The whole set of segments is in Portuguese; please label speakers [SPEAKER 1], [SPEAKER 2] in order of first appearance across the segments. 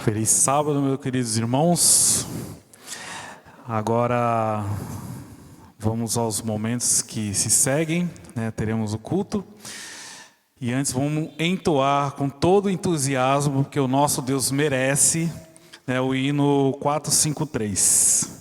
[SPEAKER 1] Feliz sábado, meus queridos irmãos. Agora vamos aos momentos que se seguem, né? Teremos o culto. E antes vamos entoar com todo entusiasmo, porque o nosso Deus merece, né? O hino 453.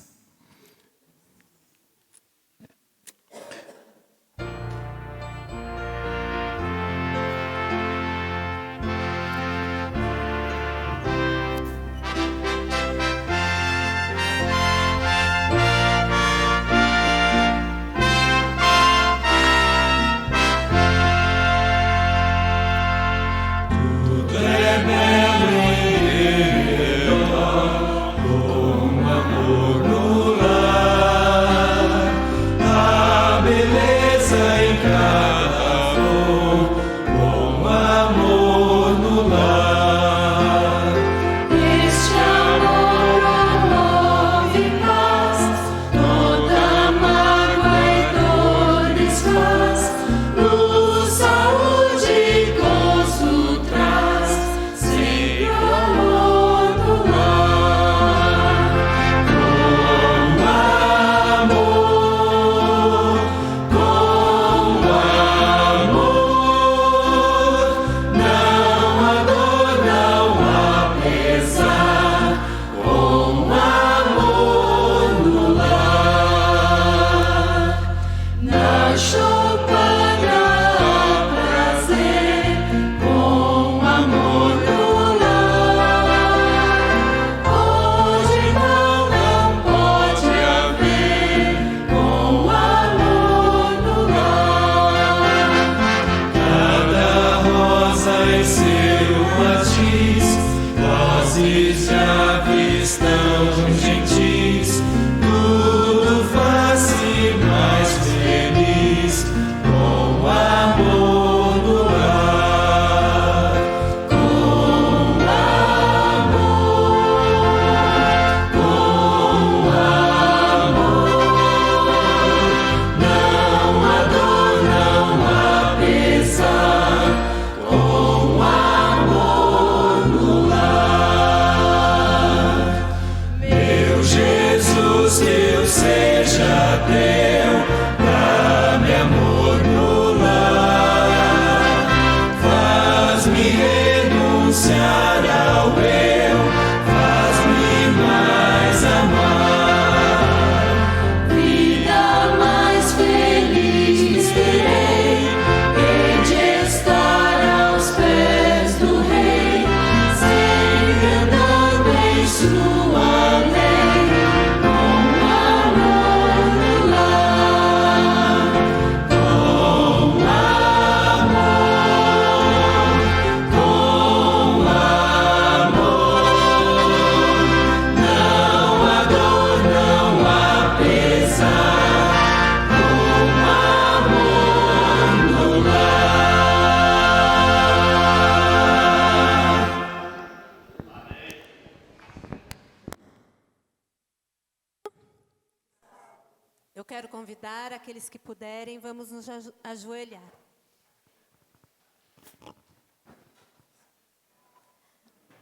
[SPEAKER 2] Eu quero convidar aqueles que puderem, vamos nos ajoelhar.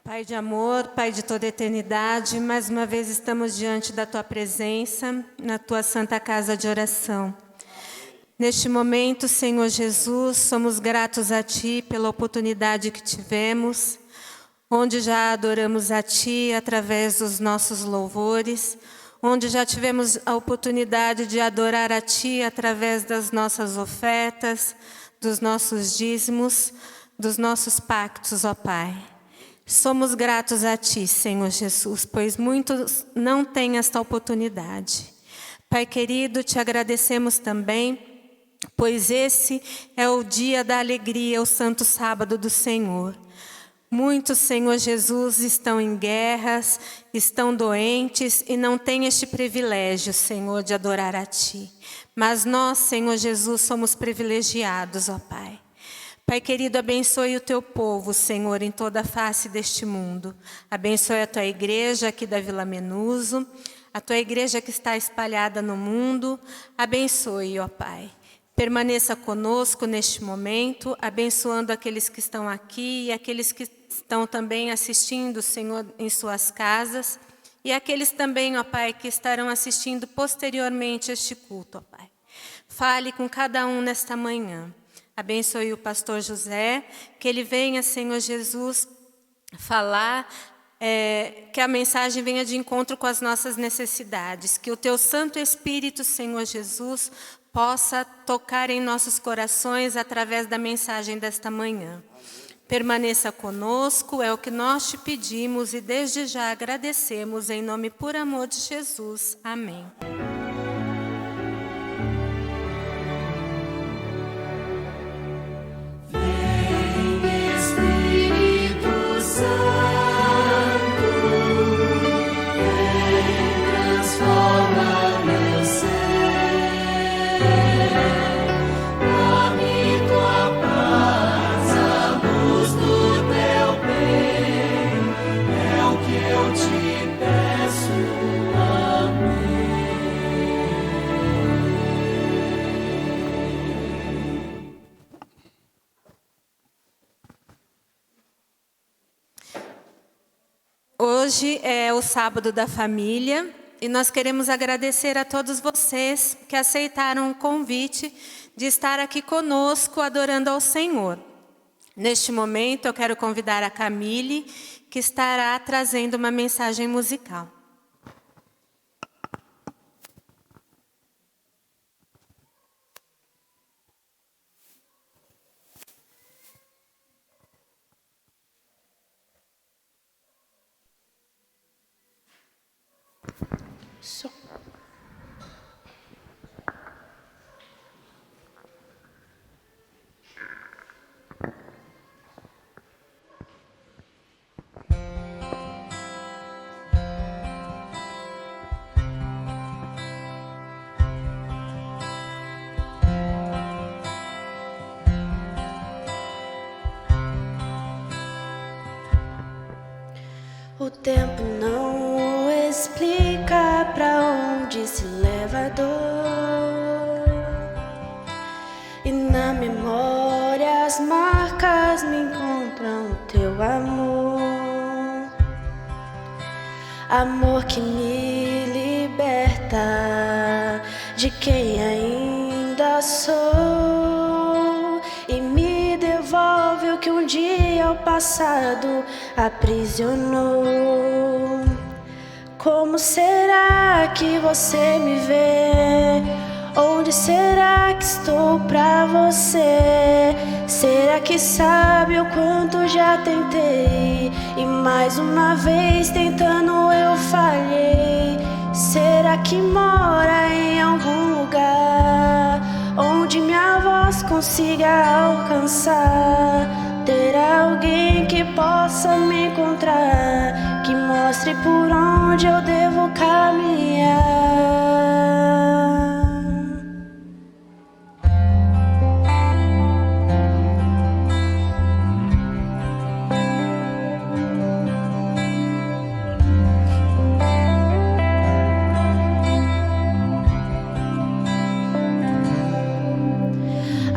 [SPEAKER 2] Pai de amor, Pai de toda eternidade, mais uma vez estamos diante da Tua presença, na Tua santa casa de oração. Neste momento, Senhor Jesus, somos gratos a Ti pela oportunidade que tivemos, onde já adoramos a Ti através dos nossos louvores, onde já tivemos a oportunidade de adorar a Ti através das nossas ofertas, dos nossos dízimos, dos nossos pactos, ó Pai. Somos gratos a Ti, Senhor Jesus, pois muitos não têm esta oportunidade. Pai querido, Te agradecemos também, pois esse é o dia da alegria, o santo sábado do Senhor. Muitos, Senhor Jesus, estão em guerras, estão doentes e não têm este privilégio, Senhor, de adorar a Ti. Mas nós, Senhor Jesus, somos privilegiados, ó Pai. Pai querido, abençoe o Teu povo, Senhor, em toda a face deste mundo. Abençoe a Tua igreja aqui da Vila Menuso, a Tua igreja que está espalhada no mundo. Abençoe, ó Pai. Permaneça conosco neste momento, abençoando aqueles que estão aqui e aqueles que estão também assistindo, Senhor, em suas casas, e aqueles também, ó Pai, que estarão assistindo posteriormente este culto, ó Pai. Fale com cada um nesta manhã. Abençoe o pastor José, que ele venha, Senhor Jesus, falar, que a mensagem venha de encontro com as nossas necessidades, que o Teu Santo Espírito, Senhor Jesus, possa tocar em nossos corações através da mensagem desta manhã. Permaneça conosco, é o que nós te pedimos e desde já agradecemos em nome por amor de Jesus. Amém. Hoje é o sábado da família e nós queremos agradecer a todos vocês que aceitaram o convite de estar aqui conosco adorando ao Senhor. Neste momento eu quero convidar a Camille, que estará trazendo uma mensagem musical.
[SPEAKER 3] O tempo não explica pra onde se leva a dor, e na memória as marcas me encontram o teu amor, amor que me liberta de quem ainda sou e me devolve o que um dia o passado aprisionou. Como será que você me vê? Onde será que estou pra você? Será que sabe o quanto já tentei? E mais uma vez tentando eu falhei. Será que mora em algum lugar onde minha voz consiga alcançar? Ter alguém que possa me encontrar, que mostre por onde eu devo caminhar.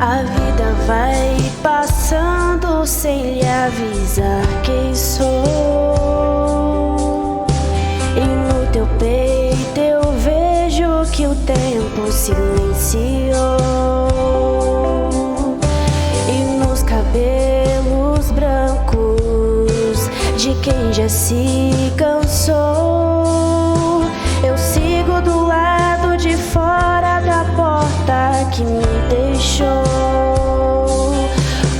[SPEAKER 3] A vida vai passando sem lhe avisar quem sou, e no teu peito eu vejo que o tempo silenciou, e nos cabelos brancos de quem já se cansou, eu sigo do lado de fora da porta que me deixou.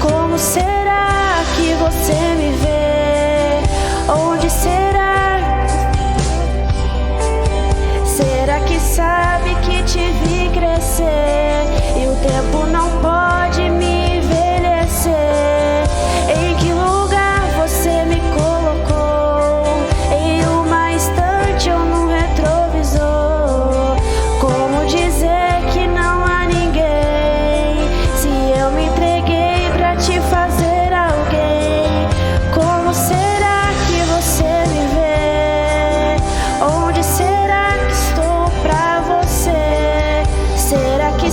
[SPEAKER 3] Como será que você me vê? Onde será? Será que sabe que te vi crescer e o tempo não pode me envelhecer? Em que lugar você me colocou? Em uma estante ou num retrovisor? Como dizer que não há ninguém se eu me entreguei pra te fazer alguém? Como será que você me vê? Onde será que estou pra você? Será que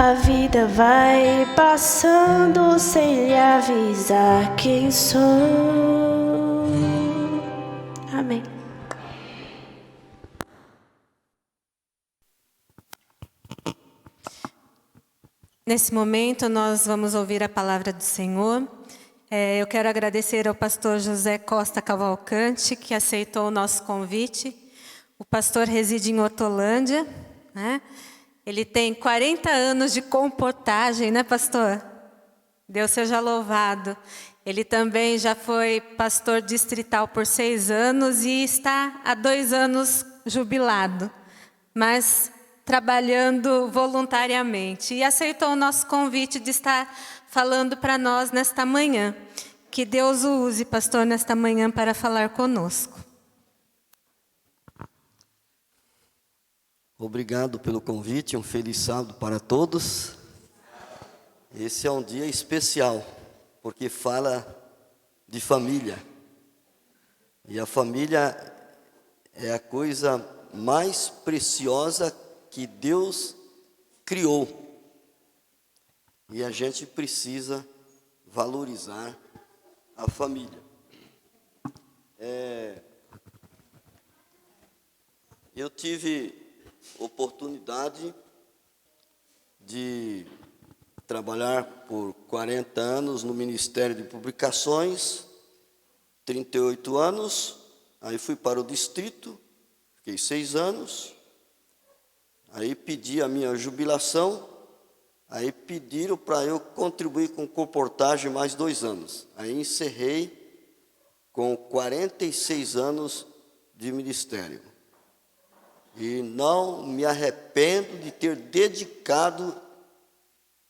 [SPEAKER 3] a vida vai passando sem lhe avisar quem sou. Amém.
[SPEAKER 2] Nesse momento, nós vamos ouvir a palavra do Senhor. Eu quero agradecer ao pastor José Costa Cavalcante, que aceitou o nosso convite. O pastor reside em Hortolândia, né? Ele tem 40 anos de comportagem, né, pastor? Deus seja louvado. Ele também já foi pastor distrital por 6 anos e está há 2 anos jubilado, mas trabalhando voluntariamente. E aceitou o nosso convite de estar falando para nós nesta manhã. Que Deus o use, pastor, nesta manhã para falar conosco.
[SPEAKER 4] Obrigado pelo convite, um feliz sábado para todos. Esse é um dia especial, porque fala de família. E a família é a coisa mais preciosa que Deus criou. E a gente precisa valorizar a família. Eu tive oportunidade de trabalhar por 40 anos no Ministério de Publicações, 38 anos, aí fui para o distrito, fiquei 6 anos, aí pedi a minha jubilação, aí pediram para eu contribuir com comportagem mais 2 anos. Aí encerrei com 46 anos de ministério. E não me arrependo de ter dedicado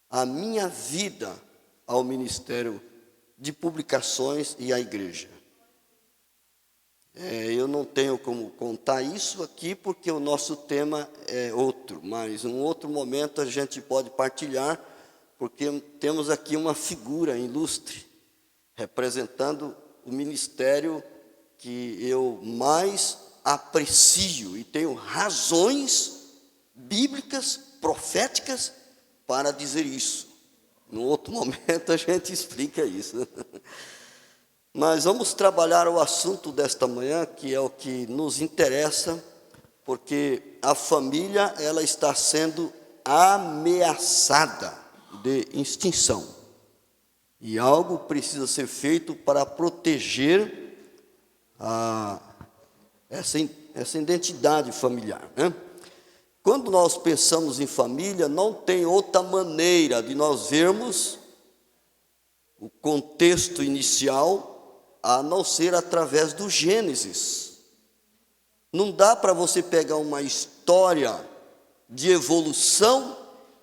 [SPEAKER 4] a minha vida ao Ministério de Publicações e à igreja. Eu não tenho como contar isso aqui, porque o nosso tema é outro, mas em um outro momento a gente pode partilhar, porque temos aqui uma figura ilustre, representando o ministério que eu mais aprecio e tenho razões bíblicas, proféticas, para dizer isso. No outro momento a gente explica isso. Mas vamos trabalhar o assunto desta manhã, que é o que nos interessa, porque a família ela está sendo ameaçada de extinção. E algo precisa ser feito para proteger essa identidade familiar, né? Quando nós pensamos em família, não tem outra maneira de nós vermos o contexto inicial a não ser através do Gênesis. Não dá para você pegar uma história de evolução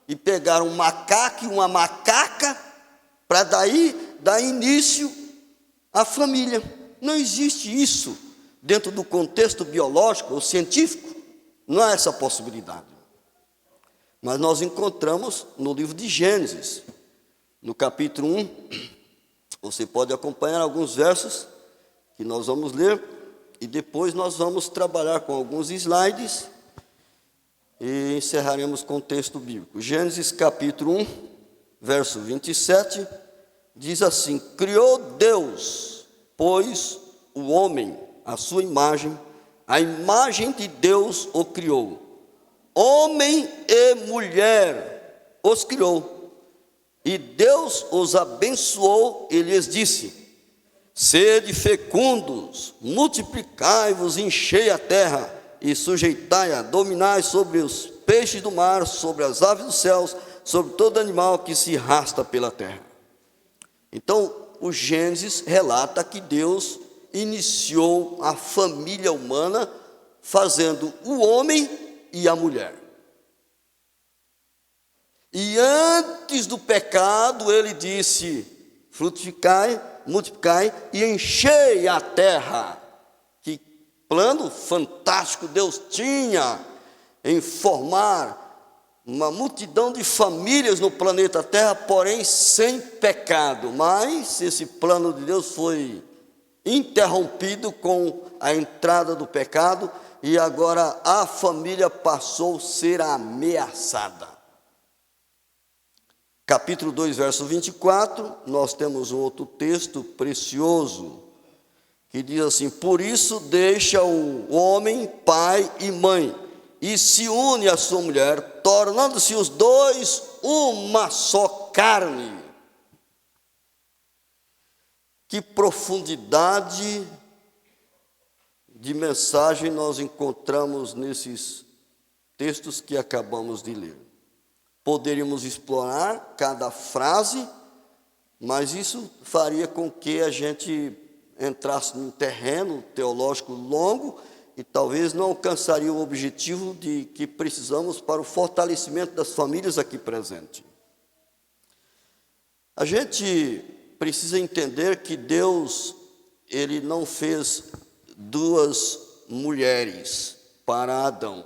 [SPEAKER 4] e pegar um macaco e uma macaca para daí dar início à família. Não existe isso dentro do contexto biológico ou científico. Não há essa possibilidade. Mas nós encontramos no livro de Gênesis, no capítulo 1, você pode acompanhar alguns versos que nós vamos ler, e depois nós vamos trabalhar com alguns slides e encerraremos com o texto bíblico. Gênesis capítulo 1, verso 27, diz assim: criou Deus, pois, o homem, à sua imagem, a imagem de Deus o criou. Homem e mulher os criou. E Deus os abençoou e lhes disse: sede fecundos, multiplicai-vos, enchei a terra e sujeitai-a, dominai sobre os peixes do mar, sobre as aves dos céus, sobre todo animal que se arrasta pela terra. Então, o Gênesis relata que Deus iniciou a família humana fazendo o homem e a mulher. E antes do pecado, ele disse: frutificai, multiplicai e enchei a terra. Que plano fantástico Deus tinha em formar uma multidão de famílias no planeta Terra, porém sem pecado. Mas esse plano de Deus foi interrompido com a entrada do pecado, e agora a família passou a ser ameaçada. capítulo 2, verso 24, nós temos um outro texto precioso, que diz assim: por isso deixa o homem pai e mãe, e se une à sua mulher, tornando-se os dois uma só carne. Que profundidade de mensagem nós encontramos nesses textos que acabamos de ler. Poderíamos explorar cada frase, mas isso faria com que a gente entrasse num terreno teológico longo e talvez não alcançaria o objetivo de que precisamos para o fortalecimento das famílias aqui presentes. A gente precisa entender que Deus, Ele não fez duas mulheres para Adão.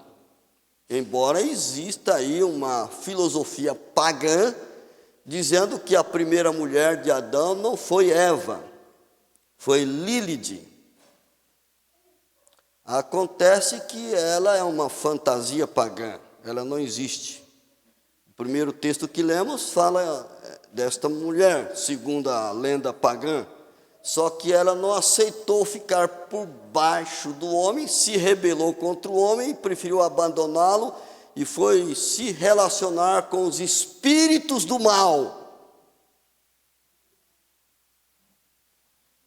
[SPEAKER 4] Embora exista aí uma filosofia pagã dizendo que a primeira mulher de Adão não foi Eva, foi Lilith. Acontece que ela é uma fantasia pagã, ela não existe. O primeiro texto que lemos fala desta mulher, segundo a lenda pagã, só que ela não aceitou ficar por baixo do homem, se rebelou contra o homem, preferiu abandoná-lo e foi se relacionar com os espíritos do mal.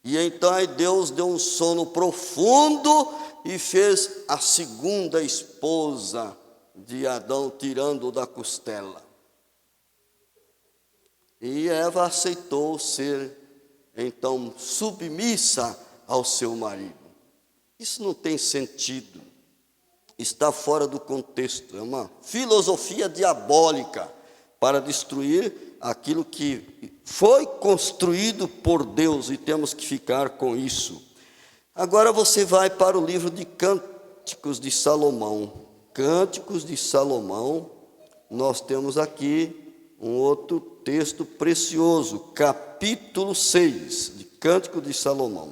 [SPEAKER 4] E então aí Deus deu um sono profundo e fez a segunda esposa de Adão, tirando-o da costela. E Eva aceitou ser, então, submissa ao seu marido. Isso não tem sentido, está fora do contexto, é uma filosofia diabólica para destruir aquilo que foi construído por Deus, e temos que ficar com isso. Agora você vai para o livro de Cânticos de Salomão. Cânticos de Salomão, nós temos aqui um outro texto precioso, capítulo 6, de Cântico de Salomão.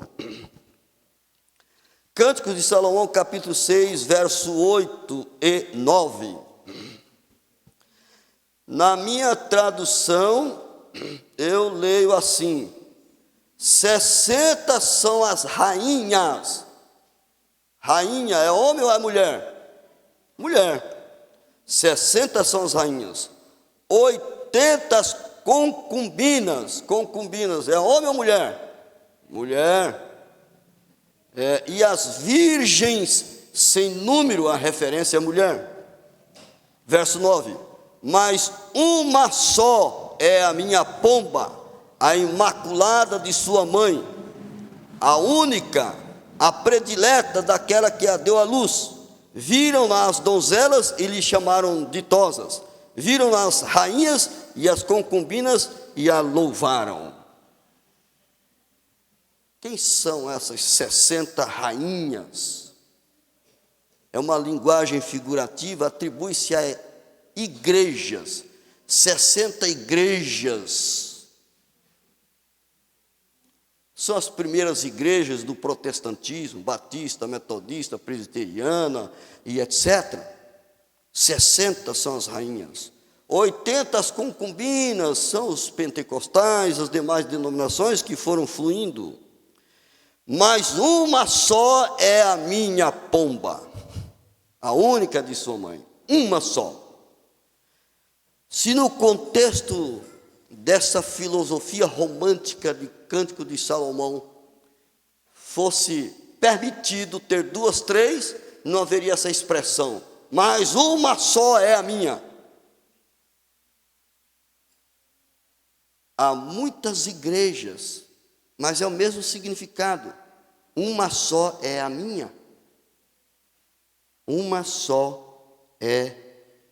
[SPEAKER 4] Cântico de Salomão, capítulo 6, verso 8 e 9. Na minha tradução, eu leio assim: 60 são as rainhas. Rainha é homem ou é mulher? Mulher. 60 são as rainhas. 80 concubinas. Concubinas é homem ou mulher? Mulher. E as virgens sem número, a referência é mulher. Verso 9: mas uma só é a minha pomba, a imaculada de sua mãe, a única, a predileta daquela que a deu à luz. Viram-na as donzelas e lhe chamaram ditosas. Viram-na as rainhas e as concubinas e a louvaram. Quem são essas 60 rainhas? É uma linguagem figurativa, atribui-se a igrejas, 60 igrejas. São as primeiras igrejas do protestantismo, batista, metodista, presbiteriana e etc. 60 são as rainhas. 80 as concubinas, são os pentecostais, as demais denominações que foram fluindo. Mas uma só é a minha pomba, a única de sua mãe, uma só. Se no contexto dessa filosofia romântica de Cântico de Salomão fosse permitido ter duas, três, não haveria essa expressão, mas uma só é a minha. Há muitas igrejas, mas é o mesmo significado. Uma só é a minha. Uma só é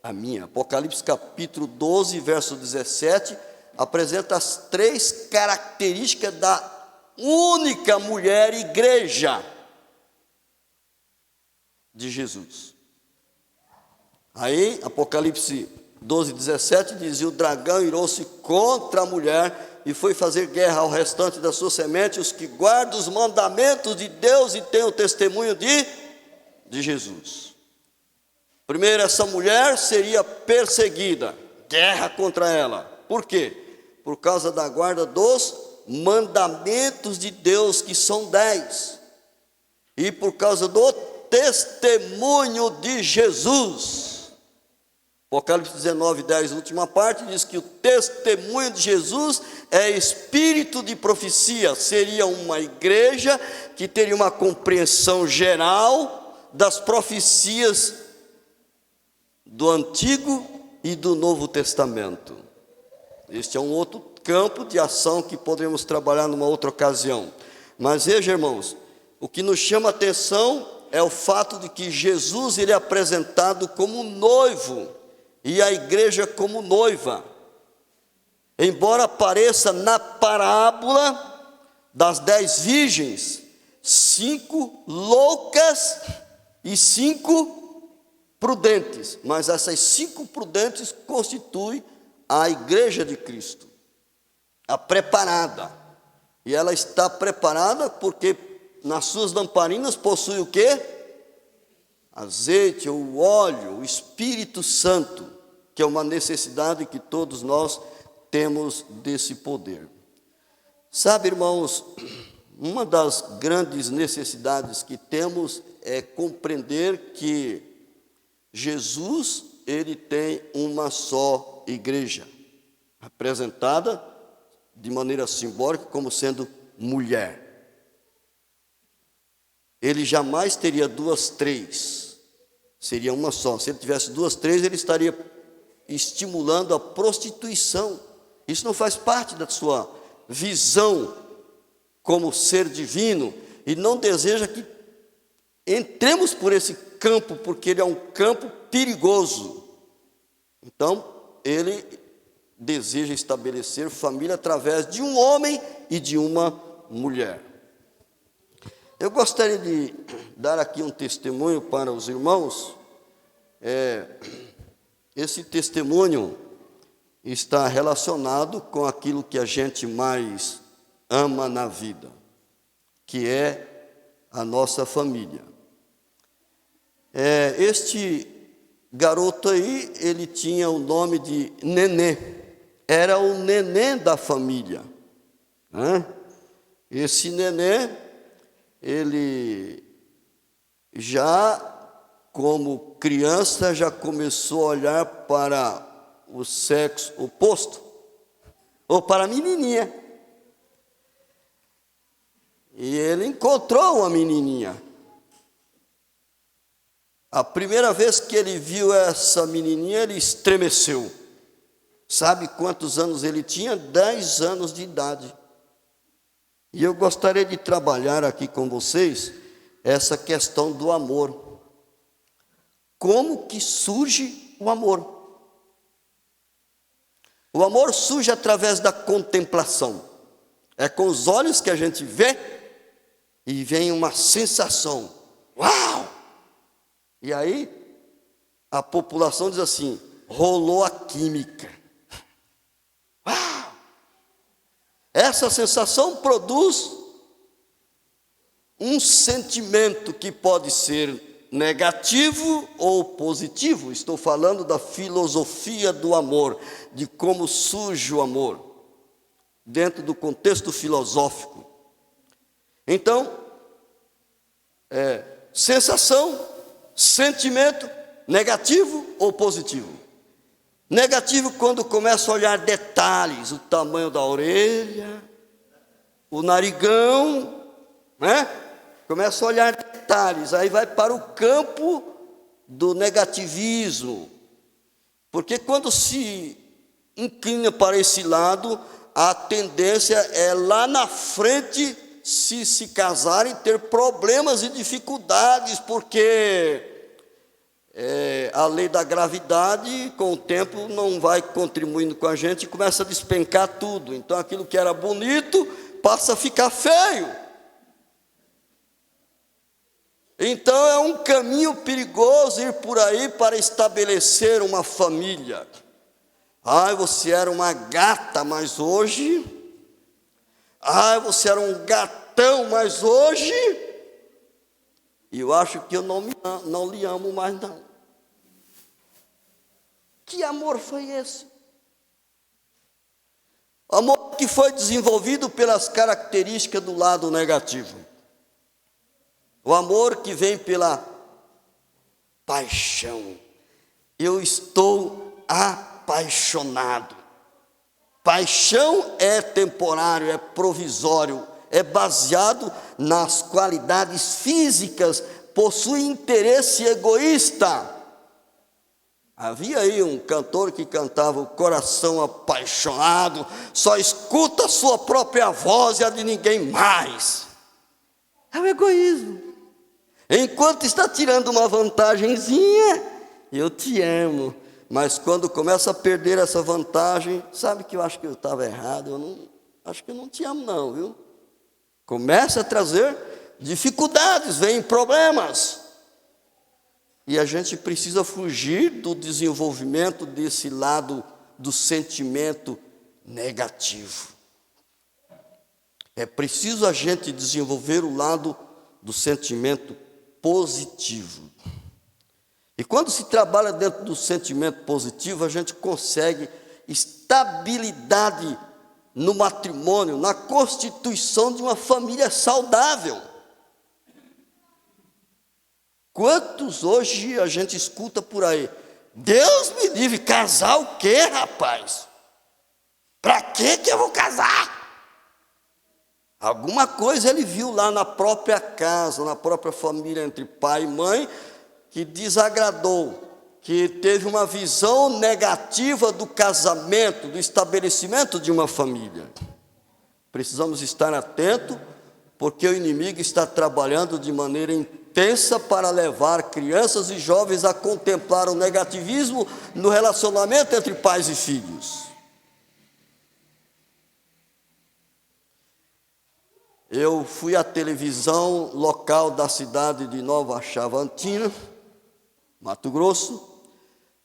[SPEAKER 4] a minha. Apocalipse capítulo 12, verso 17, apresenta as três características da única mulher igreja de Jesus. Aí, Apocalipse 12, 17, diz: e o dragão irou-se contra a mulher e foi fazer guerra ao restante da sua semente, os que guardam os mandamentos de Deus e têm o testemunho de Jesus. Primeiro, essa mulher seria perseguida, guerra contra ela. Por quê? Por causa da guarda dos mandamentos de Deus, que são 10. E por causa do testemunho de Jesus. Apocalipse 19, 10, última parte, diz que o testemunho de Jesus é espírito de profecia. Seria uma igreja que teria uma compreensão geral das profecias do Antigo e do Novo Testamento. Este é um outro campo de ação que poderemos trabalhar numa outra ocasião. Mas veja, irmãos, o que nos chama a atenção é o fato de que Jesus ele é apresentado como noivo e a igreja como noiva. Embora apareça na parábola das 10 virgens, 5 loucas e 5 prudentes, mas essas 5 prudentes constituem a igreja de Cristo, a preparada. E ela está preparada porque nas suas lamparinas possui o quê? Azeite, o óleo, o Espírito Santo, que é uma necessidade que todos nós temos desse poder. Sabe, irmãos, uma das grandes necessidades que temos é compreender que Jesus, ele tem uma só igreja, apresentada de maneira simbólica como sendo mulher. Ele jamais teria 2, 3, seria uma só. Se ele tivesse 2, 3, ele estaria estimulando a prostituição. Isso não faz parte da sua visão como ser divino, e não deseja que entremos por esse campo, porque ele é um campo perigoso. Então, ele deseja estabelecer família através de um homem e de uma mulher. Eu gostaria de dar aqui um testemunho para os irmãos. Esse testemunho está relacionado com aquilo que a gente mais ama na vida, que é a nossa família. Este garoto aí, ele tinha o nome de Nenê, era o neném da família, né? Esse nenê, ele já, como criança, já começou a olhar para o sexo oposto, ou para a menininha. E ele encontrou uma menininha. A primeira vez que ele viu essa menininha, ele estremeceu. Sabe quantos anos ele tinha? 10 anos de idade. E eu gostaria de trabalhar aqui com vocês essa questão do amor. Como que surge o amor? O amor surge através da contemplação. É com os olhos que a gente vê e vem uma sensação. Uau! E aí a população diz assim: rolou a química. Uau! Essa sensação produz um sentimento que pode ser negativo ou positivo. Estou falando da filosofia do amor, de como surge o amor, dentro do contexto filosófico. Então, sensação, sentimento, negativo ou positivo? Negativo quando começa a olhar detalhes, o tamanho da orelha, o narigão, né? Começa a olhar detalhes, aí vai para o campo do negativismo. Porque quando se inclina para esse lado, a tendência é lá na frente se casarem, ter problemas e dificuldades, porque a lei da gravidade, com o tempo, não vai contribuindo com a gente e começa a despencar tudo. Então, aquilo que era bonito passa a ficar feio. Então, é um caminho perigoso ir por aí para estabelecer uma família. Você era uma gata, mas hoje... você era um gatão, mas hoje... eu acho que eu não lhe amo mais, não. Que amor foi esse? O amor que foi desenvolvido pelas características do lado negativo. O amor que vem pela paixão. Eu estou apaixonado. Paixão é temporário, é provisório, é baseado nas qualidades físicas, possui interesse egoísta. Havia aí um cantor que cantava: o coração apaixonado só escuta a sua própria voz e a de ninguém mais. É o egoísmo. Enquanto está tirando uma vantagenzinha, eu te amo. Mas quando começa a perder essa vantagem, sabe que eu acho que eu estava errado, acho que eu não te amo não, viu? Começa a trazer dificuldades, vem problemas. E a gente precisa fugir do desenvolvimento desse lado do sentimento negativo. É preciso a gente desenvolver o lado do sentimento positivo. E quando se trabalha dentro do sentimento positivo, a gente consegue estabilidade no matrimônio, na constituição de uma família saudável. Quantos hoje a gente escuta por aí? Deus me livre, casar o quê, rapaz? Para que eu vou casar? Alguma coisa ele viu lá na própria casa, na própria família, entre pai e mãe, que desagradou, que teve uma visão negativa do casamento, do estabelecimento de uma família. Precisamos estar atentos, porque o inimigo está trabalhando de maneira intensa para levar crianças e jovens a contemplar o negativismo no relacionamento entre pais e filhos. Eu fui à televisão local da cidade de Nova Chavantina, Mato Grosso,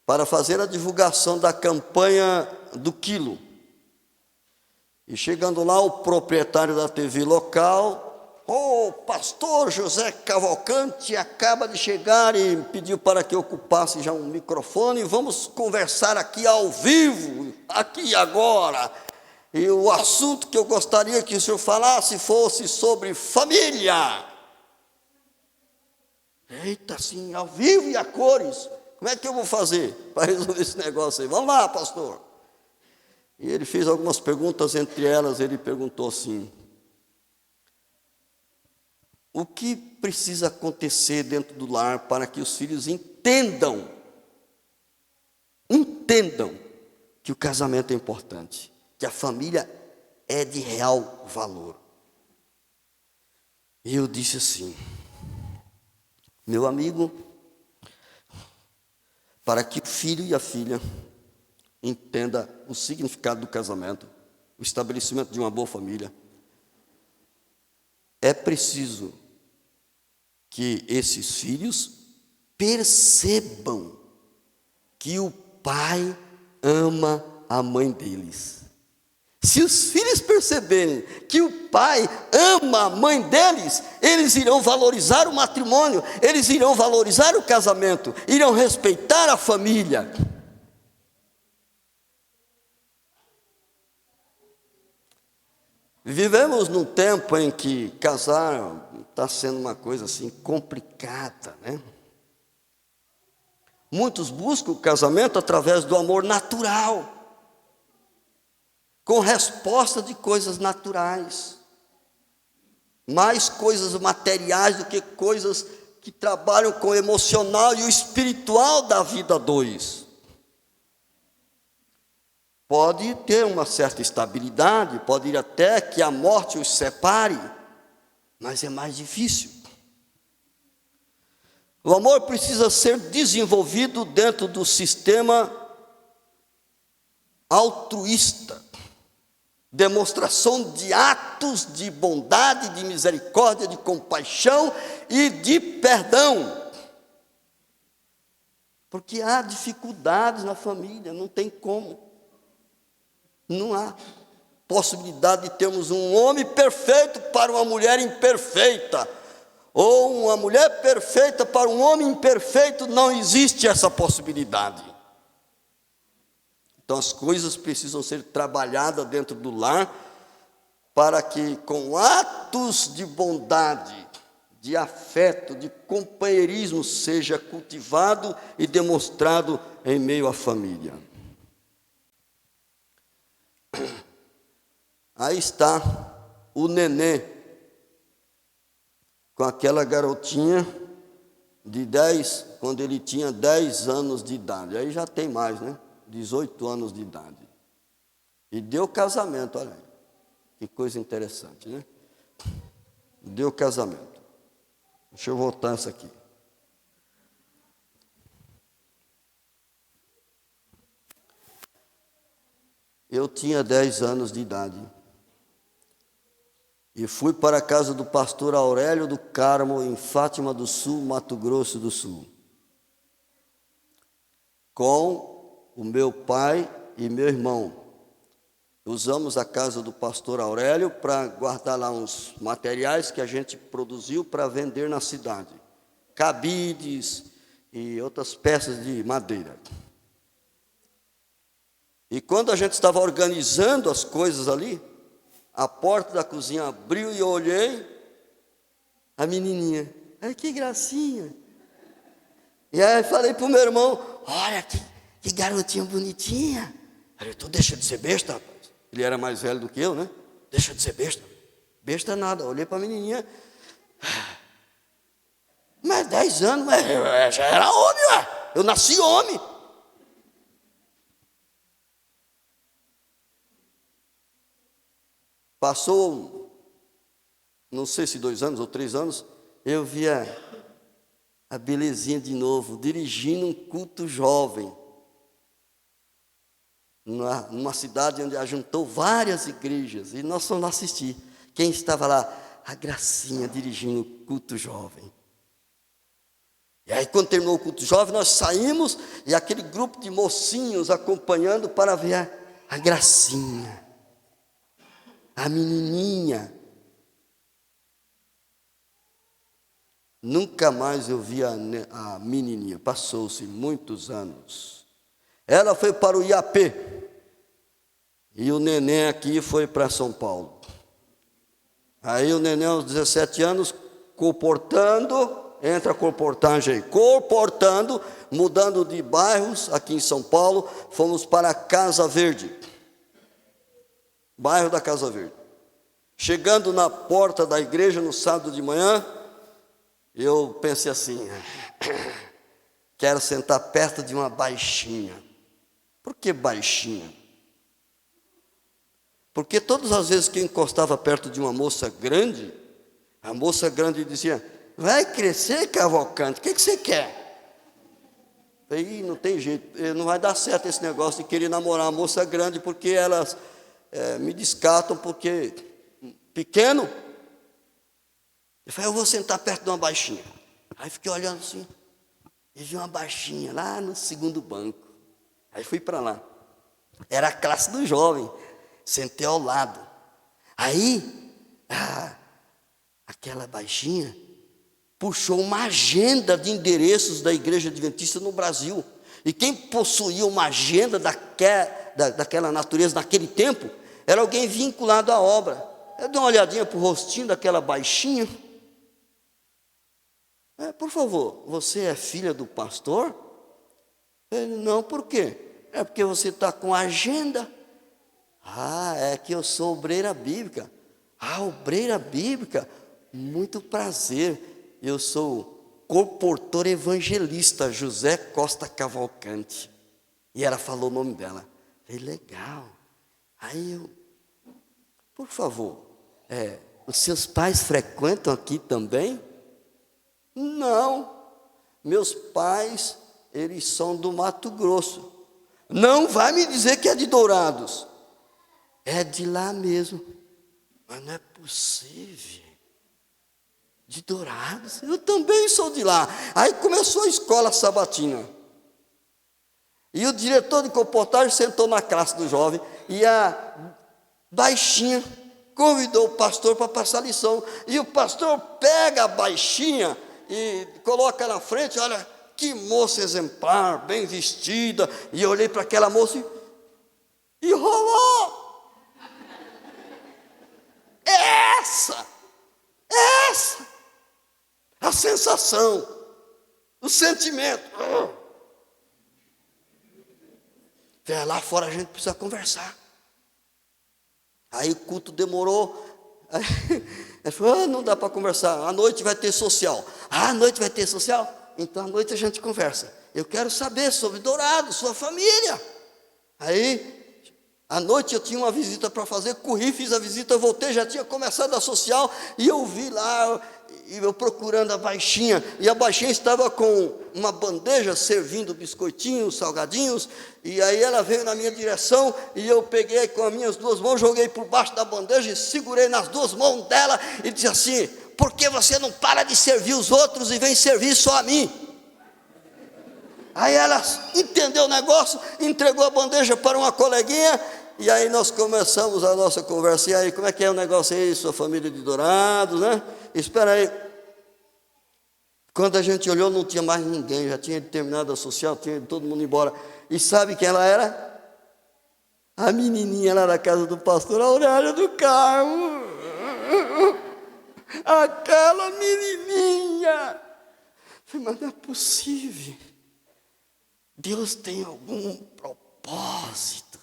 [SPEAKER 4] para fazer a divulgação da campanha do quilo. E chegando lá, o proprietário da TV local: o pastor José Cavalcante acaba de chegar e pediu para que eu ocupasse já um microfone. Vamos conversar aqui ao vivo, aqui e agora. E o assunto que eu gostaria que o senhor falasse fosse sobre família. Eita, assim, ao vivo e a cores. Como é que eu vou fazer para resolver esse negócio aí? Vamos lá, pastor. E ele fez algumas perguntas, entre elas ele perguntou assim: o que precisa acontecer dentro do lar para que os filhos entendam que o casamento é importante, que a família é de real valor? E eu disse assim: meu amigo, para que o filho e a filha entenda o significado do casamento, o estabelecimento de uma boa família, é preciso que esses filhos percebam que o pai ama a mãe deles. Se os filhos perceberem que o pai ama a mãe deles, eles irão valorizar o matrimônio, eles irão valorizar o casamento, irão respeitar a família. Vivemos num tempo em que casar está sendo uma coisa assim complicada, né? Muitos buscam o casamento através do amor natural, com resposta de coisas naturais, mais coisas materiais do que coisas que trabalham com o emocional e o espiritual da vida a dois. Pode ter uma certa estabilidade, pode ir até que a morte os separe, mas é mais difícil. O amor precisa ser desenvolvido dentro do sistema altruísta, demonstração de atos de bondade, de misericórdia, de compaixão e de perdão. Porque há dificuldades na família, não tem como. Não há possibilidade de termos um homem perfeito para uma mulher imperfeita, ou uma mulher perfeita para um homem imperfeito. Não existe essa possibilidade. Então as coisas precisam ser trabalhadas dentro do lar, para que com atos de bondade, de afeto, de companheirismo seja cultivado e demonstrado em meio à família. Aí está o nenê com aquela garotinha de 10, quando ele tinha 10 anos de idade. Aí já tem mais, né? 18 anos de idade. E deu casamento, olha aí. Que coisa interessante, né? Deu casamento. Deixa eu voltar essa aqui. Eu tinha 10 anos de idade. E fui para a casa do pastor Aurélio do Carmo, em Fátima do Sul, Mato Grosso do Sul, com o meu pai e meu irmão. Usamos a casa do pastor Aurélio para guardar lá uns materiais que a gente produziu para vender na cidade. Cabides e outras peças de madeira. E quando a gente estava organizando as coisas ali, a porta da cozinha abriu e eu olhei, a menininha, ai que gracinha. E aí falei para o meu irmão, olha que garotinha bonitinha. Aí tu deixa de ser besta, rapaz. Ele era mais velho do que eu, né? Deixa de ser besta. Besta nada. Eu olhei para a menininha, mas 10 anos, mas eu já era homem, ué. Eu nasci homem. Passou, não sei se 2 anos ou 3 anos, eu via a belezinha de novo, dirigindo um culto jovem, numa cidade onde ajuntou várias igrejas, e nós fomos lá assistir. Quem estava lá? A Gracinha, dirigindo o culto jovem. E aí, quando terminou o culto jovem, nós saímos, e aquele grupo de mocinhos acompanhando para ver a Gracinha. A menininha. Nunca mais eu vi a menininha. Passou-se muitos anos. Ela foi para o Iapê. E o neném aqui foi para São Paulo. Aí o neném aos 17 anos, entra a comportagem aí. Comportando, mudando de bairros aqui em São Paulo, fomos para a Casa Verde. Bairro da Casa Verde. Chegando na porta da igreja no sábado de manhã, eu pensei assim, quero sentar perto de uma baixinha. Por que baixinha? Porque todas as vezes que eu encostava perto de uma moça grande, a moça grande dizia, vai crescer, Cavalcante, o que você quer? Eu falei, não tem jeito, não vai dar certo esse negócio de querer namorar uma moça grande, porque elas me descartam, porque pequeno. Eu falei, eu vou sentar perto de uma baixinha. Aí fiquei olhando assim, e vi uma baixinha lá no segundo banco. Aí fui para lá. Era a classe do jovem. Sentei ao lado. Aí, aquela baixinha puxou uma agenda de endereços da Igreja Adventista no Brasil. E quem possuía uma agenda daquela natureza naquele tempo, era alguém vinculado à obra. Eu dei uma olhadinha para o rostinho daquela baixinha. Por favor, você é filha do pastor? Ele, não, por quê? É porque você está com agenda. É que eu sou obreira bíblica. Obreira bíblica? Muito prazer. Eu sou comportor evangelista José Costa Cavalcante. E ela falou o nome dela. Falei, legal. Aí eu, por favor, os seus pais frequentam aqui também? Não, meus pais, eles são do Mato Grosso. Não vai me dizer que é de Dourados. É de lá mesmo. Mas não é possível. De Dourados? Eu também sou de lá. Aí começou a escola sabatina. E o diretor de comportagem sentou na classe do jovem e a baixinha convidou o pastor para passar a lição. E o pastor pega a baixinha e coloca na frente, olha, que moça exemplar, bem vestida. E eu olhei para aquela moça e E rolou. Essa a sensação, o sentimento. Lá fora a gente precisa conversar. Aí o culto demorou. Ele falou, não dá para conversar, à noite vai ter social. À noite vai ter social? Então à noite a gente conversa. Eu quero saber sobre Dourado, sua família. Aí, à noite eu tinha uma visita para fazer, corri, fiz a visita, voltei, já tinha começado a social, e eu vi lá, eu procurando a baixinha, e a baixinha estava com uma bandeja servindo biscoitinhos, salgadinhos, e aí ela veio na minha direção, e eu peguei com as minhas duas mãos, joguei por baixo da bandeja, e segurei nas duas mãos dela, e disse assim, por que você não para de servir os outros e vem servir só a mim? Aí ela entendeu o negócio, entregou a bandeja para uma coleguinha, e aí nós começamos a nossa conversa. E aí, como é que é o negócio aí, sua família de Dourados, né? Espera aí. Quando a gente olhou, não tinha mais ninguém, já tinha terminado a social, tinha ido todo mundo embora. E sabe quem ela era? A menininha lá da casa do pastor Aurélio do Carmo. Aquela menininha. Mas não é possível. Deus tem algum propósito.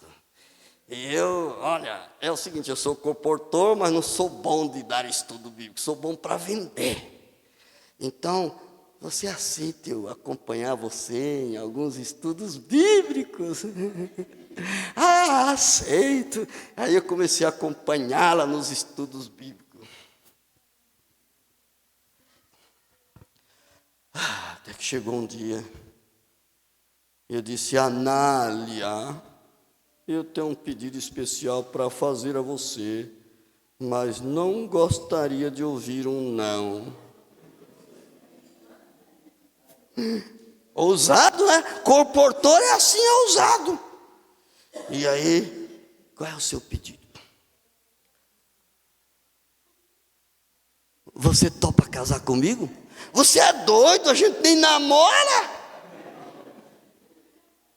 [SPEAKER 4] E olha, é o seguinte, eu sou comportor, mas não sou bom de dar estudo bíblico, sou bom para vender. Então, você aceita eu acompanhar você em alguns estudos bíblicos? Aceito. Aí eu comecei a acompanhá-la nos estudos bíblicos. Até que chegou um dia, eu disse, Anália, eu tenho um pedido especial para fazer a você, mas não gostaria de ouvir um não. Ousado, né? Comportor é assim, é ousado. E aí, qual é o seu pedido? Você topa casar comigo? Você é doido, a gente nem namora.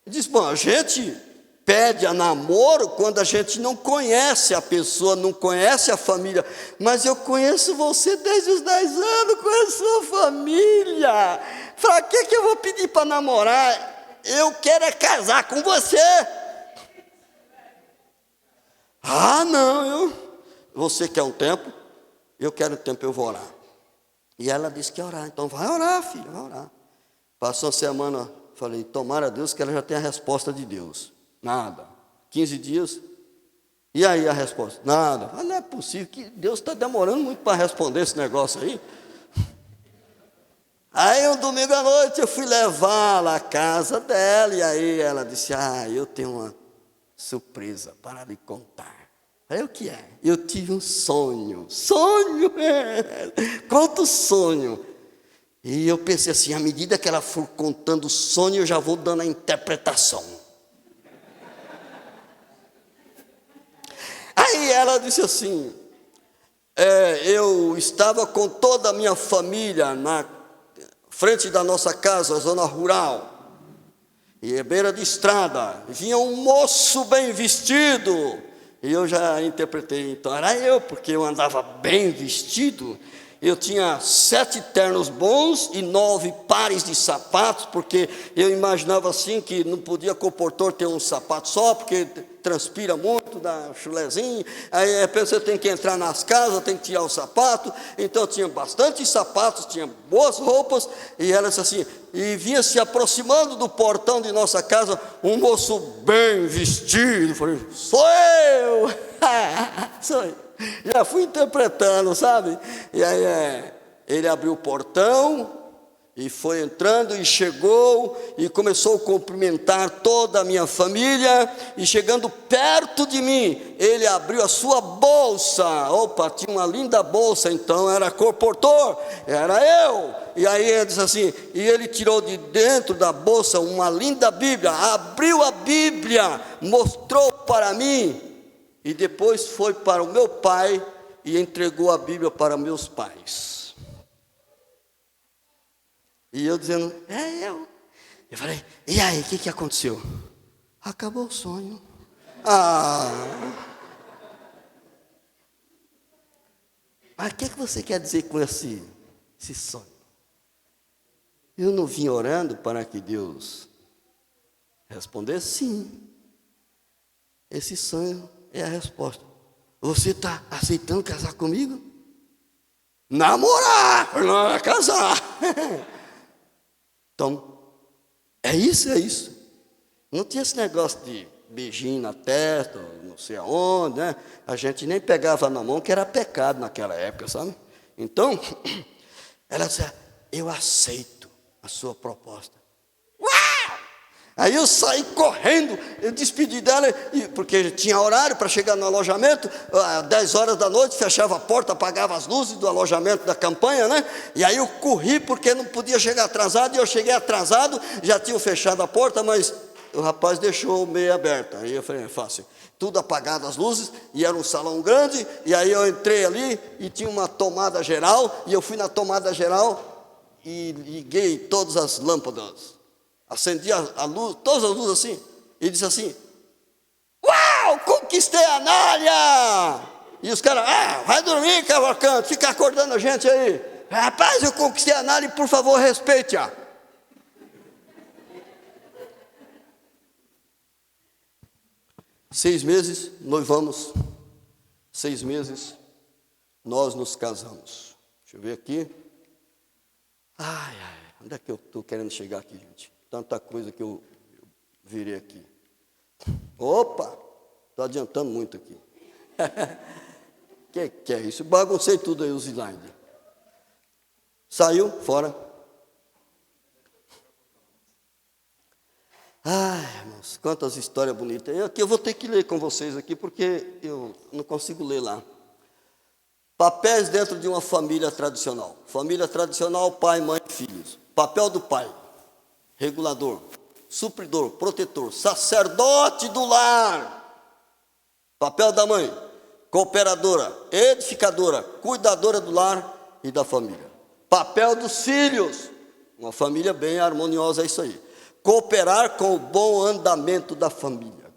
[SPEAKER 4] Diz, bom, a gente pede a namoro quando a gente não conhece a pessoa, não conhece a família. Mas eu conheço você desde os 10 anos, conheço a sua família. Para que eu vou pedir para namorar? Eu quero é casar com você. Não, você quer um tempo? Eu quero um tempo, eu vou orar. E ela disse que ia orar. Então vai orar, filha, vai orar. Passou uma semana, falei, tomara a Deus que ela já tenha a resposta de Deus. Nada. 15 dias. E aí a resposta? Nada. Mas não é possível, que Deus está demorando muito para responder esse negócio aí. Aí um domingo à noite eu fui levá-la à casa dela. E aí ela disse, eu tenho uma surpresa para lhe contar. Aí o que é? Eu tive um sonho. Sonho? Conta o sonho. E eu pensei assim, à medida que ela for contando o sonho, eu já vou dando a interpretação. Aí ela disse assim, eu estava com toda a minha família na frente da nossa casa, zona rural, e beira de estrada, vinha um moço bem vestido, e eu já interpretei, então era eu, porque eu andava bem vestido. Eu tinha 7 ternos bons e 9 pares de sapatos, porque eu imaginava assim que não podia comportor ter um sapato só, porque transpira muito, dá chulezinho. Aí a pessoa tem que entrar nas casas, tem que tirar o sapato. Então eu tinha bastante sapatos, tinha boas roupas, e ela disse assim, e vinha se aproximando do portão de nossa casa um moço bem vestido. Eu falei, sou eu! Sou eu. Já fui interpretando, sabe? E aí ele abriu o portão e foi entrando e chegou e começou a cumprimentar toda a minha família. E chegando perto de mim, ele abriu a sua bolsa. Opa, tinha uma linda bolsa, então era comportor, era eu. E aí ele disse assim, e ele tirou de dentro da bolsa uma linda Bíblia, abriu a Bíblia, mostrou para mim. E depois foi para o meu pai e entregou a Bíblia para meus pais. E eu dizendo, eu. Eu falei, e aí, o que aconteceu? Acabou o sonho. Ah. Mas o que você quer dizer com esse sonho? Eu não vim orando para que Deus respondesse? Sim. Esse sonho é a resposta. Você está aceitando casar comigo? Namorar, não é casar. Então, é isso. Não tinha esse negócio de beijinho na testa, não sei aonde, né? A gente nem pegava na mão, que era pecado naquela época, sabe? Então, ela disse, eu aceito a sua proposta. Uau! Aí eu saí correndo, eu despedi dela, porque tinha horário para chegar no alojamento, às 10 horas da noite, fechava a porta, apagava as luzes do alojamento da campanha, né? E aí eu corri, porque não podia chegar atrasado, e eu cheguei atrasado, já tinham fechado a porta, mas o rapaz deixou meio aberta. Aí eu falei, é fácil. Tudo apagado as luzes, e era um salão grande, e aí eu entrei ali, e tinha uma tomada geral, e eu fui na tomada geral, e liguei todas as lâmpadas. Acendi a luz, todas as luzes assim, e disse assim, uau, conquistei a Anália! E os caras, vai dormir, Cavalcante, fica acordando a gente aí. Rapaz, eu conquistei a Anália, por favor, respeite-a. Seis meses, noivamos. 6 meses, nós nos casamos. Deixa eu ver aqui. Onde é que eu estou querendo chegar aqui, gente? Tanta coisa que eu virei aqui. Opa, estou adiantando muito aqui. Que é isso? Baguncei tudo aí, os slides. Saiu, fora. Irmãos, quantas histórias bonitas. Eu vou ter que ler com vocês aqui, porque eu não consigo ler lá. Papéis dentro de uma família tradicional. Família tradicional, pai, mãe e filhos. Papel do pai. Regulador, supridor, protetor, sacerdote do lar. Papel da mãe, cooperadora, edificadora, cuidadora do lar e da família. Papel dos filhos, uma família bem harmoniosa, é isso aí. Cooperar com o bom andamento da família.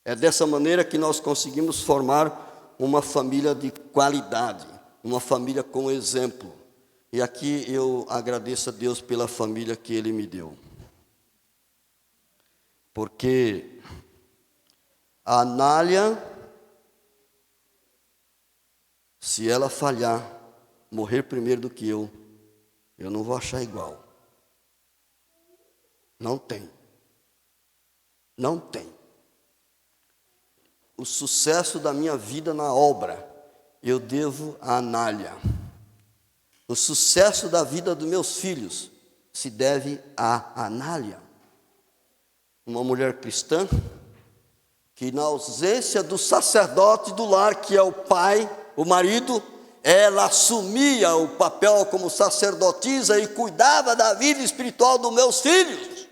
[SPEAKER 4] É dessa maneira que nós conseguimos formar uma família de qualidade, uma família com exemplo. E aqui eu agradeço a Deus pela família que Ele me deu. Porque a Anália, se ela falhar, morrer primeiro do que eu não vou achar igual. Não tem. Não tem. O sucesso da minha vida na obra, eu devo a Anália. O sucesso da vida dos meus filhos se deve a Anália, uma mulher cristã que, na ausência do sacerdote do lar, que é o pai, o marido, ela assumia o papel como sacerdotisa e cuidava da vida espiritual dos meus filhos.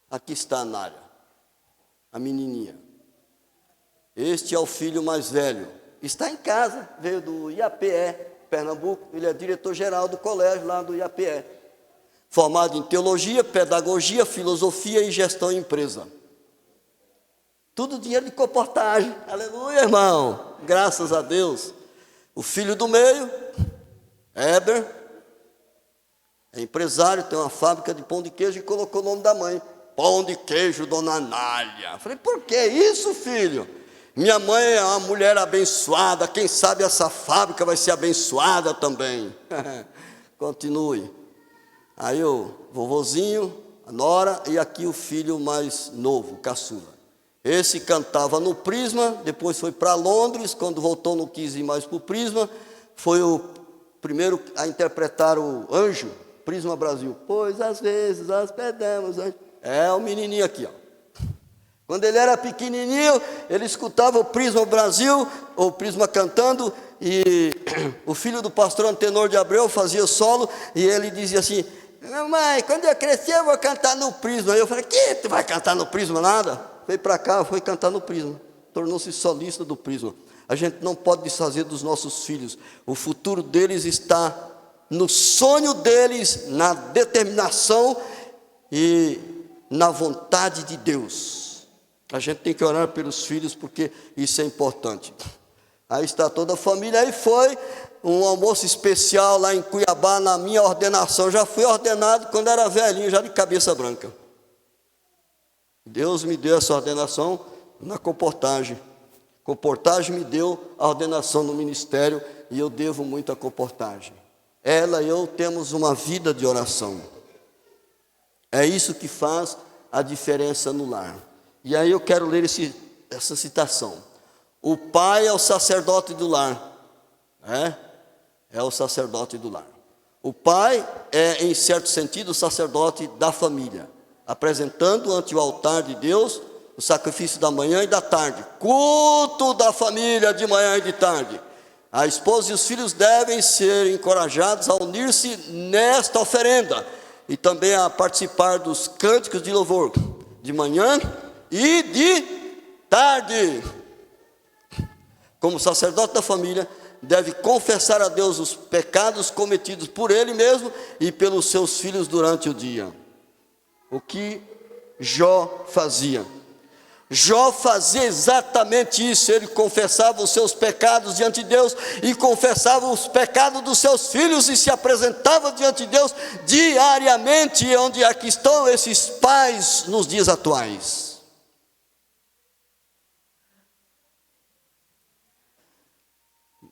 [SPEAKER 4] Aqui está a Anália, a menininha. Este é o filho mais velho. Está em casa, veio do IAPE, Pernambuco. Ele é diretor-geral do colégio lá do IAPE. Formado em teologia, pedagogia, filosofia e gestão em empresa. Tudo dinheiro de comportagem. Aleluia, irmão. Graças a Deus. O filho do meio, Heber, é empresário, tem uma fábrica de pão de queijo e colocou o nome da mãe. Pão de queijo, Dona Anália. Falei, por que isso, filho? Minha mãe é uma mulher abençoada, quem sabe essa fábrica vai ser abençoada também. Continue. Aí o vovozinho, a nora, e aqui o filho mais novo, caçula. Esse cantava no Prisma, depois foi para Londres, quando voltou não quis ir mais para o Prisma, foi o primeiro a interpretar o Anjo, Prisma Brasil. Pois às vezes nós perdemos, anjo. É o menininho aqui, ó. Quando ele era pequenininho, ele escutava o Prisma Brasil, ou o Prisma cantando, e o filho do pastor Antenor de Abreu fazia solo, e ele dizia assim, mãe, quando eu crescer eu vou cantar no Prisma. Aí eu falei, que tu vai cantar no Prisma nada? Veio para cá, foi cantar no Prisma, tornou-se solista do Prisma. A gente não pode desfazer dos nossos filhos, o futuro deles está no sonho deles, na determinação e na vontade de Deus. A gente tem que orar pelos filhos, porque isso é importante. Aí está toda a família. Aí foi um almoço especial lá em Cuiabá, na minha ordenação. Já fui ordenado quando era velhinho, já de cabeça branca. Deus me deu essa ordenação na comportagem. Comportagem me deu a ordenação no ministério, e eu devo muito à comportagem. Ela e eu temos uma vida de oração. É isso que faz a diferença no lar. E aí eu quero ler essa citação. O pai é o sacerdote do lar. É o sacerdote do lar. O pai é, em certo sentido, o sacerdote da família, apresentando ante o altar de Deus o sacrifício da manhã e da tarde. Culto da família de manhã e de tarde. A esposa e os filhos devem ser encorajados a unir-se nesta oferenda e também a participar dos cânticos de louvor de manhã e de tarde. Como sacerdote da família, deve confessar a Deus os pecados cometidos por ele mesmo e pelos seus filhos durante o dia. O que Jó fazia? Jó fazia exatamente isso. Ele confessava os seus pecados diante de Deus e confessava os pecados dos seus filhos e se apresentava diante de Deus diariamente. Onde aqui estão esses pais nos dias atuais?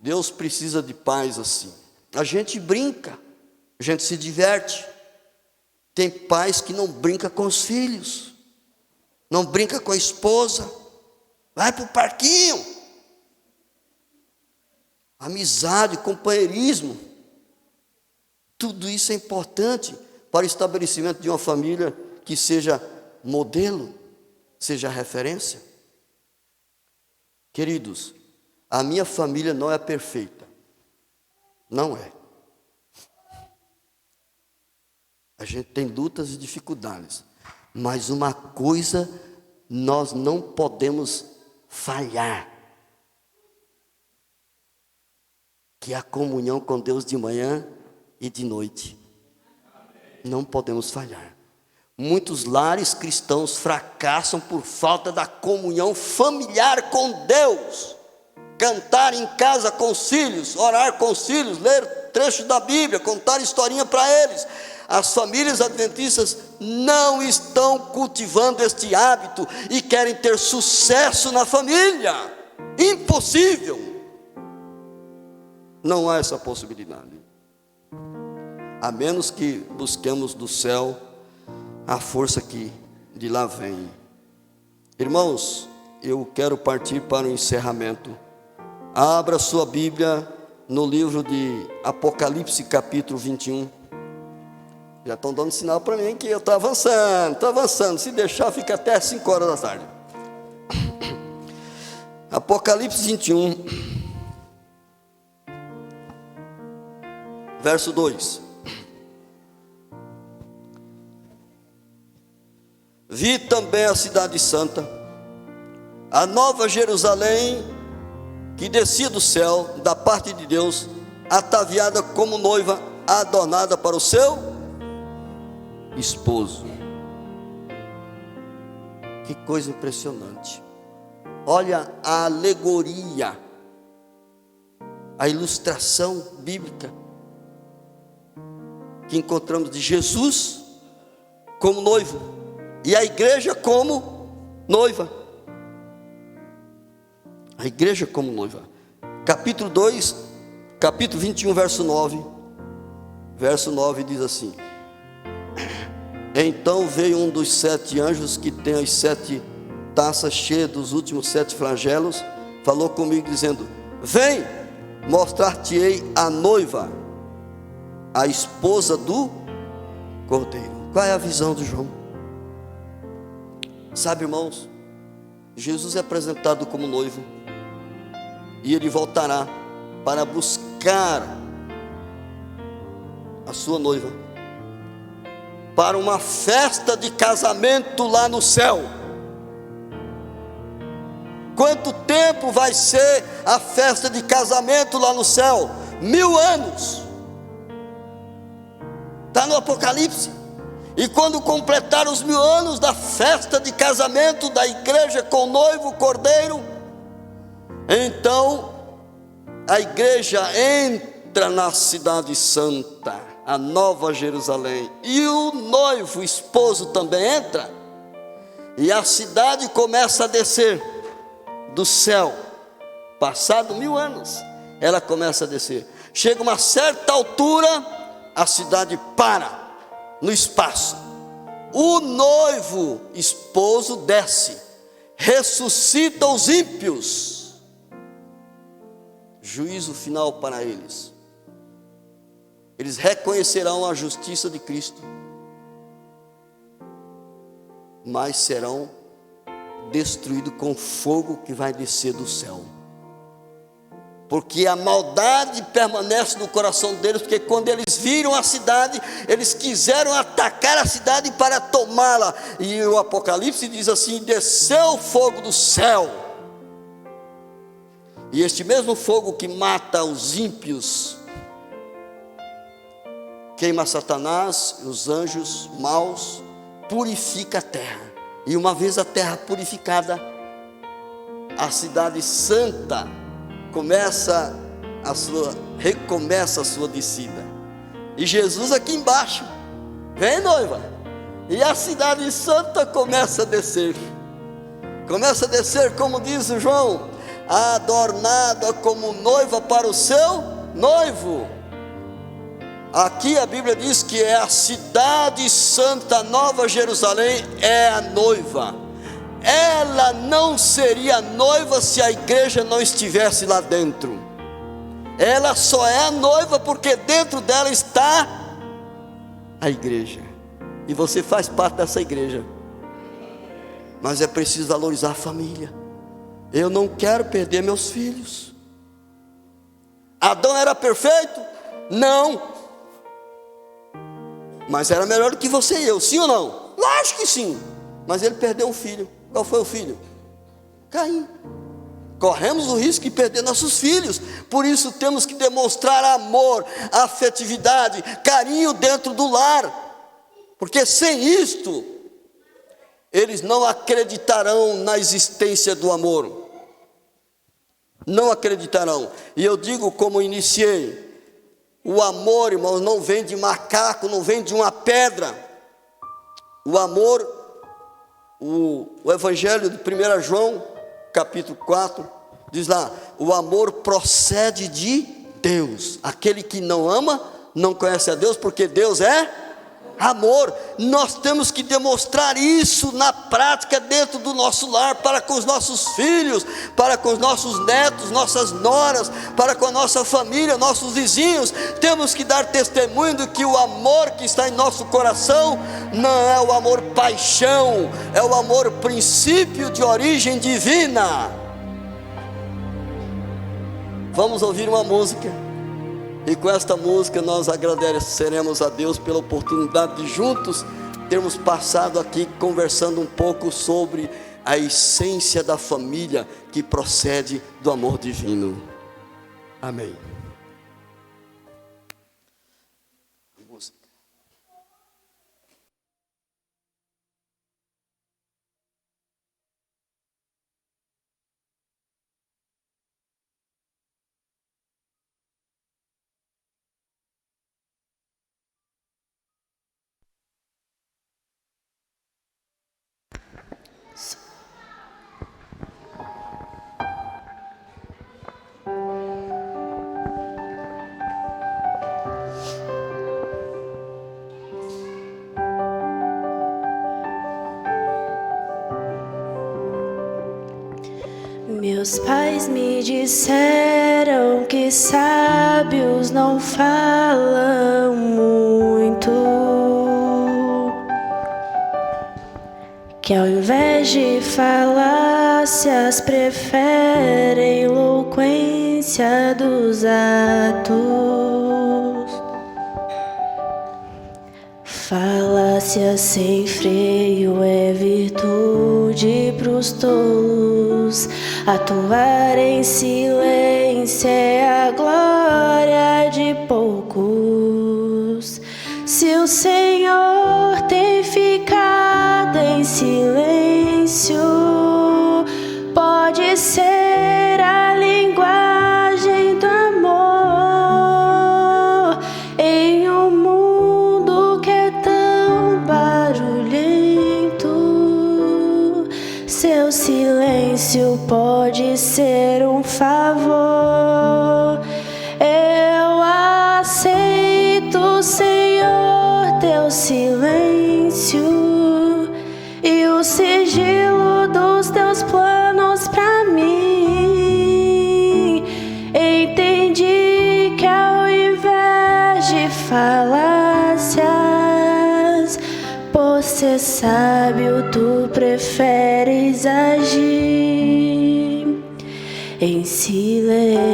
[SPEAKER 4] Deus precisa de pais assim. A gente brinca, a gente se diverte. Tem pais que não brincam com os filhos, não brinca com a esposa, vai para o parquinho. Amizade, companheirismo, tudo isso é importante para o estabelecimento de uma família que seja modelo, seja referência. Queridos, a minha família não é perfeita, não é. A gente tem lutas e dificuldades, mas uma coisa nós não podemos falhar, que é a comunhão com Deus de manhã e de noite. Não podemos falhar. Muitos lares cristãos fracassam por falta da comunhão familiar com Deus. Cantar em casa com os filhos, orar com os filhos, ler trechos da Bíblia, contar historinha para eles. As famílias adventistas não estão cultivando este hábito e querem ter sucesso na família. Impossível. Não há essa possibilidade. A menos que busquemos do céu a força que de lá vem. Irmãos, eu quero partir para o encerramento. Abra sua Bíblia no livro de Apocalipse, capítulo 21. Já estão dando sinal para mim que eu estou avançando. Se deixar, fica até 5 horas da tarde. Apocalipse 21, verso 2. Vi também a cidade santa, a nova Jerusalém, que descia do céu, da parte de Deus, ataviada como noiva, adornada para o seu esposo. Que coisa impressionante. Olha a alegoria, a ilustração bíblica que encontramos de Jesus como noivo e a igreja como noiva. A igreja como noiva. Capítulo 2, capítulo 21, verso 9. Verso 9 diz assim: Então veio um dos 7 anjos que tem as 7 taças cheias dos últimos 7 flagelos, falou comigo dizendo: Vem, mostrar-te-ei a noiva, a esposa do Cordeiro. Qual é a visão de João? Sabe, irmãos, Jesus é apresentado como noivo, e ele voltará para buscar a sua noiva para uma festa de casamento lá no céu. Quanto tempo vai ser a festa de casamento lá no céu? 1000 anos. Está no Apocalipse. E quando completaram os 1000 anos da festa de casamento da igreja com o noivo Cordeiro, então a igreja entra na cidade santa, a Nova Jerusalém, e o noivo, o esposo, também entra, e a cidade começa a descer do céu. Passado 1000 anos, ela começa a descer. Chega uma certa altura, a cidade para no espaço. O noivo, esposo, desce, ressuscita os ímpios. Juízo final para eles. Eles reconhecerão a justiça de Cristo, mas serão destruídos com fogo que vai descer do céu. Porque a maldade permanece no coração deles, porque quando eles viram a cidade, eles quiseram atacar a cidade para tomá-la. E o Apocalipse diz assim: desceu o fogo do céu. E este mesmo fogo que mata os ímpios, queima Satanás e os anjos maus, purifica a terra. E uma vez a terra purificada, a cidade santa recomeça a sua descida. E Jesus aqui embaixo, vem noiva, e a cidade santa começa a descer. Começa a descer, como diz o João, adornada como noiva para o seu noivo. Aqui a Bíblia diz que é a cidade santa, Nova Jerusalém, é a noiva. Ela não seria noiva se a igreja não estivesse lá dentro. Ela só é a noiva porque dentro dela está a igreja. E você faz parte dessa igreja. Mas é preciso valorizar a família. Eu não quero perder meus filhos. Adão era perfeito? Não. Mas era melhor do que você e eu, sim ou não? Lógico que sim. Mas ele perdeu um filho. Qual foi o filho? Caim. Corremos o risco de perder nossos filhos. Por isso temos que demonstrar amor, afetividade, carinho dentro do lar. Porque sem isto, eles não acreditarão na existência do amor. Não acreditarão. E eu digo como iniciei: o amor, irmãos, não vem de macaco, não vem de uma pedra. O amor, o Evangelho de 1 João, capítulo 4, diz lá: o amor procede de Deus. Aquele que não ama, não conhece a Deus, porque Deus é amor. Nós temos que demonstrar isso na prática dentro do nosso lar, para com os nossos filhos, para com os nossos netos, nossas noras, para com a nossa família, nossos vizinhos. Temos que dar testemunho de que o amor que está em nosso coração não é o amor paixão, é o amor princípio de origem divina. Vamos ouvir uma música. E com esta música nós agradeceremos a Deus pela oportunidade de juntos termos passado aqui conversando um pouco sobre a essência da família que procede do amor divino. Amém.
[SPEAKER 3] Meus pais me disseram que sábios não falam muito, que ao invés de falácias preferem eloquência dos atos. Falácia sem freio é virtude pros tolos. Atuar em silêncio é a glória de poucos. Se o Senhor tem ficado em silêncio, pode ser a linguagem do amor em um mundo que é tão barulhento. Seu silêncio pode ser um favor. Eu aceito, Senhor, teu silêncio e o sigilo dos teus planos pra mim. Entendi que ao invés de falácias, por ser sábio, tu preferes agir em silêncio.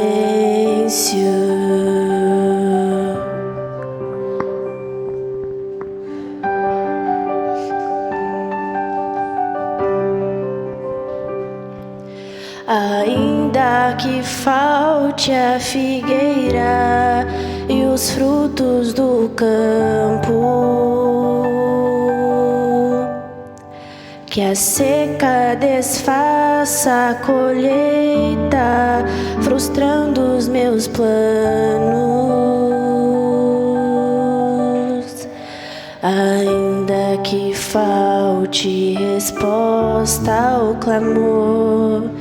[SPEAKER 3] Ainda que falte a figueira e os frutos do campo, que a seca desfaça a colheita, frustrando os meus planos. Ainda que falte resposta ao clamor,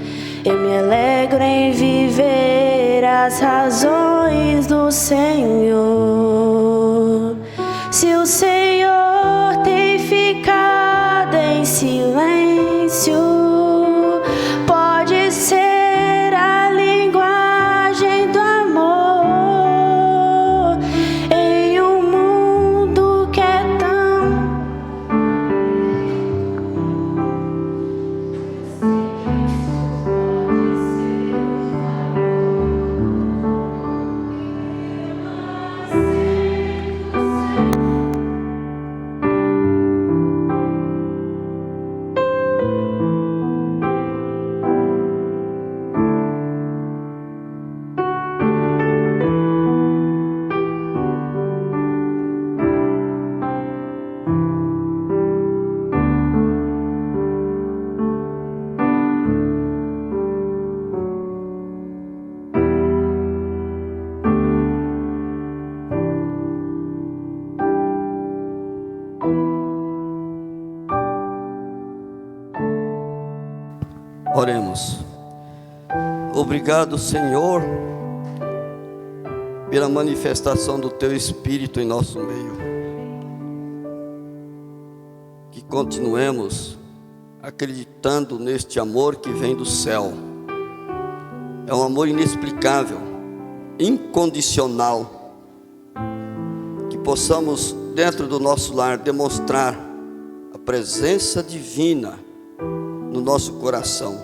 [SPEAKER 3] eu me alegro em viver as razões do Senhor. Se o Senhor tem ficado em silêncio, pode ser a linguagem do amor em um mundo que é tão
[SPEAKER 4] Oremos. Obrigado, Senhor, pela manifestação do Teu Espírito em nosso meio. Que continuemos acreditando neste amor que vem do céu. É um amor inexplicável, incondicional. Que possamos, dentro do nosso lar, demonstrar a presença divina no nosso coração,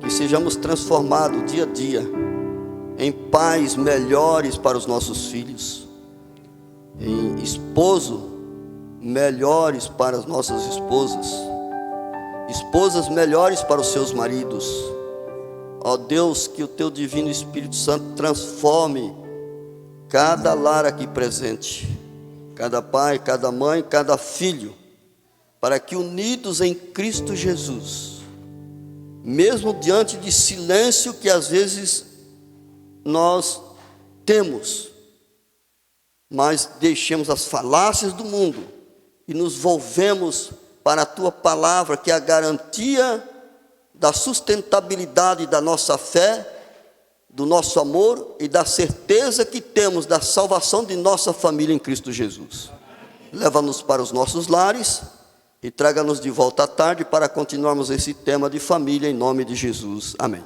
[SPEAKER 4] que sejamos transformados dia a dia em pais melhores para os nossos filhos, em esposo melhores para as nossas esposas, esposas melhores para os seus maridos. Ó Deus, que o Teu Divino Espírito Santo transforme cada lar aqui presente, cada pai, cada mãe, cada filho, para que unidos em Cristo Jesus, mesmo diante de silêncio que às vezes nós temos, mas deixemos as falácias do mundo e nos volvemos para a Tua palavra, que é a garantia da sustentabilidade da nossa fé, do nosso amor e da certeza que temos da salvação de nossa família em Cristo Jesus. Leva-nos para os nossos lares e traga-nos de volta à tarde para continuarmos esse tema de família em nome de Jesus. Amém.